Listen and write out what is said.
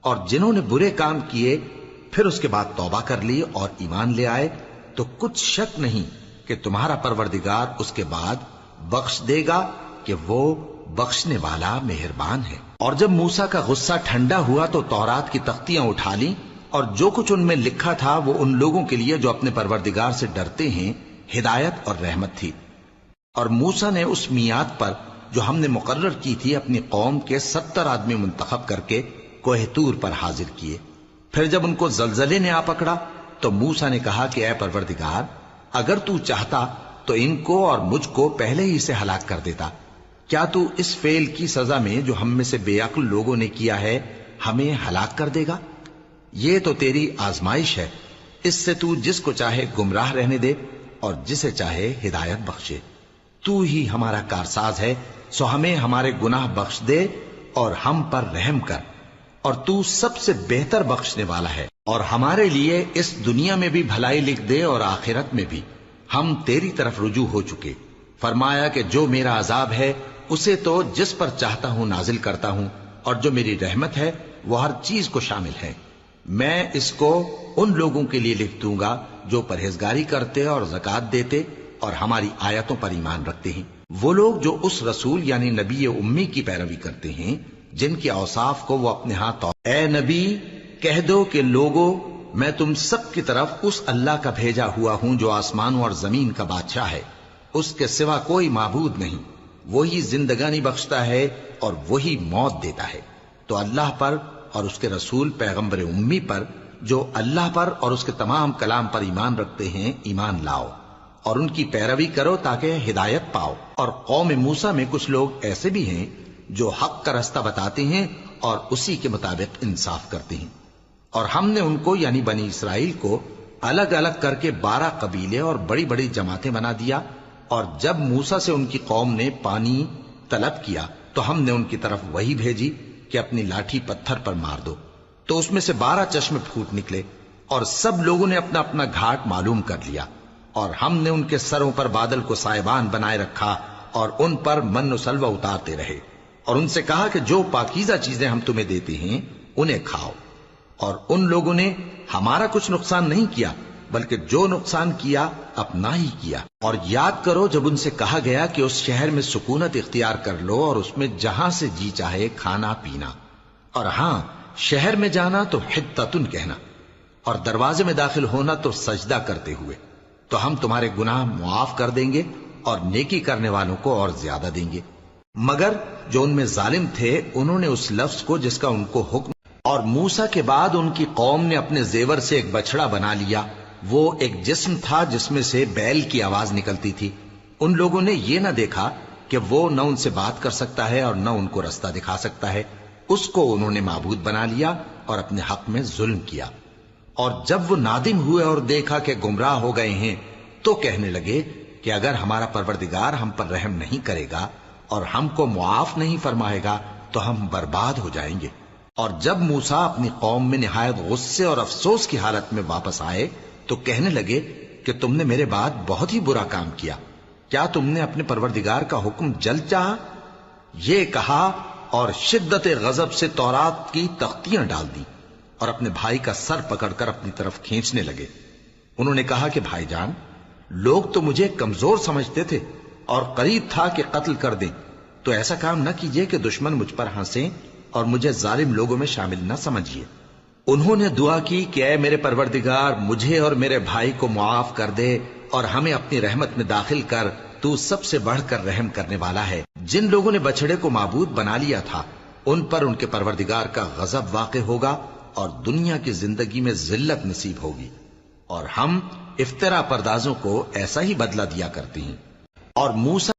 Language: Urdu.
اور جنہوں نے برے کام کیے پھر اس کے بعد توبہ کر لی اور ایمان لے آئے تو کچھ شک نہیں کہ تمہارا پروردگار اس کے بعد بخش دے گا کہ وہ بخشنے والا مہربان ہے۔ اور جب موسیٰ کا غصہ ٹھنڈا ہوا تو تورات کی تختیاں اٹھا لیں، اور جو کچھ ان میں لکھا تھا وہ ان لوگوں کے لیے جو اپنے پروردگار سے ڈرتے ہیں ہدایت اور رحمت تھی۔ اور موسیٰ نے اس میعاد پر جو ہم نے مقرر کی تھی اپنی قوم کے 70 آدمی منتخب کر کے کوہ طور پر حاضر کیے۔ پھر جب ان کو زلزلے نے آ پکڑا تو موسیٰ نے کہا کہ اے پروردگار، اگر تو چاہتا تو ان کو اور مجھ کو پہلے ہی سے ہلاک کر دیتا۔ کیا تو اس فعل کی سزا میں جو ہم میں سے بے عقل لوگوں نے کیا ہے ہمیں ہلاک کر دے گا؟ یہ تو تیری آزمائش ہے، اس سے تو جس کو چاہے گمراہ رہنے دے اور جسے چاہے ہدایت بخشے۔ تو ہی ہمارا کارساز ہے، سو ہمیں ہمارے گناہ بخش دے اور ہم پر رحم کر، اور تو سب سے بہتر بخشنے والا ہے۔ اور ہمارے لیے اس دنیا میں بھی بھلائی لکھ دے اور آخرت میں بھی، ہم تیری طرف رجوع ہو چکے۔ فرمایا کہ جو میرا عذاب ہے اسے تو جس پر چاہتا ہوں نازل کرتا ہوں، اور جو میری رحمت ہے وہ ہر چیز کو شامل ہے۔ میں اس کو ان لوگوں کے لیے لکھ دوں گا جو پرہیزگاری کرتے اور زکوٰۃ دیتے اور ہماری آیتوں پر ایمان رکھتے ہیں، وہ لوگ جو اس رسول یعنی نبی امی کی پیروی کرتے ہیں جن کے اوصاف کو وہ اپنے ہاتھ۔ اے نبی کہہ دو کہ لوگو، میں تم سب کی طرف اس اللہ کا بھیجا ہوا ہوں جو آسمانوں اور زمین کا بادشاہ ہے، اس کے سوا کوئی معبود نہیں، وہی زندگانی بخشتا ہے اور وہی موت دیتا ہے۔ تو اللہ پر اور اس کے رسول پیغمبر امی پر جو اللہ پر اور اس کے تمام کلام پر ایمان رکھتے ہیں ایمان لاؤ، اور ان کی پیروی کرو تاکہ ہدایت پاؤ۔ اور قوم موسیٰ میں کچھ لوگ ایسے بھی ہیں جو حق کا رستہ بتاتے ہیں اور اسی کے مطابق انصاف کرتے ہیں۔ اور ہم نے ان کو یعنی بنی اسرائیل کو الگ الگ کر کے 12 قبیلے اور بڑی بڑی جماعتیں بنا دیا۔ اور جب موسیٰ سے ان کی قوم نے پانی طلب کیا تو ہم نے ان کی طرف وہی بھیجی کہ اپنی لاٹھی پتھر پر مار دو، تو اس میں سے 12 چشمے پھوٹ نکلے، اور سب لوگوں نے اپنا اپنا گھاٹ معلوم کر لیا۔ اور ہم نے ان کے سروں پر بادل کو سائبان بنائے رکھا اور ان پر من و سلوہ اتارتے رہے، اور ان سے کہا کہ جو پاکیزہ چیزیں ہم تمہیں دیتے ہیں انہیں کھاؤ۔ اور ان لوگوں نے ہمارا کچھ نقصان نہیں کیا بلکہ جو نقصان کیا اپنا ہی کیا۔ اور یاد کرو جب ان سے کہا گیا کہ اس شہر میں سکونت اختیار کر لو اور اس میں جہاں سے جی چاہے کھانا پینا، اور ہاں شہر میں جانا تو حطۃ کہنا، اور دروازے میں داخل ہونا تو سجدہ کرتے ہوئے، تو ہم تمہارے گناہ معاف کر دیں گے اور نیکی کرنے والوں کو اور زیادہ دیں گے۔ مگر جو ان میں ظالم تھے انہوں نے اس لفظ کو جس کا ان کو حکم، اور موسیٰ کے بعد ان کی قوم نے اپنے زیور سے ایک بچڑا بنا لیا، وہ ایک جسم تھا جس میں سے بیل کی آواز نکلتی تھی۔ ان لوگوں نے یہ نہ دیکھا کہ وہ نہ ان سے بات کر سکتا ہے اور نہ ان کو رستہ دکھا سکتا ہے، اس کو انہوں نے معبود بنا لیا اور اپنے حق میں ظلم کیا۔ اور جب وہ نادم ہوئے اور دیکھا کہ گمراہ ہو گئے ہیں تو کہنے لگے کہ اگر ہمارا پروردگار ہم پر رحم نہیں کرے گا اور ہم کو معاف نہیں فرمائے گا تو ہم برباد ہو جائیں گے۔ اور جب موسیٰ اپنی قوم میں نہایت غصے اور افسوس کی حالت میں واپس آئے تو کہنے لگے کہ تم نے میرے بعد بہت ہی برا کام کیا، کیا تم نے اپنے پروردگار کا حکم جلد چاہا؟ یہ کہا اور شدت غضب سے تورات کی تختیاں ڈال دی اور اپنے بھائی کا سر پکڑ کر اپنی طرف کھینچنے لگے۔ انہوں نے کہا کہ بھائی جان، لوگ تو مجھے کمزور سمجھتے تھے اور قریب تھا کہ قتل کر دیں، تو ایسا کام نہ کیجیے کہ دشمن مجھ پر ہنسیں اور مجھے ظالم لوگوں میں شامل نہ سمجھیے۔ انہوں نے دعا کی کہ اے میرے پروردگار، مجھے اور میرے بھائی کو معاف کر دے اور ہمیں اپنی رحمت میں داخل کر، تو سب سے بڑھ کر رحم کرنے والا ہے۔ جن لوگوں نے بچڑے کو معبود بنا لیا تھا ان پر ان کے پروردگار کا غضب واقع ہوگا اور دنیا کی زندگی میں ذلت نصیب ہوگی، اور ہم افترا پردازوں کو ایسا ہی بدلہ دیا کرتے ہیں۔ اور موسیٰ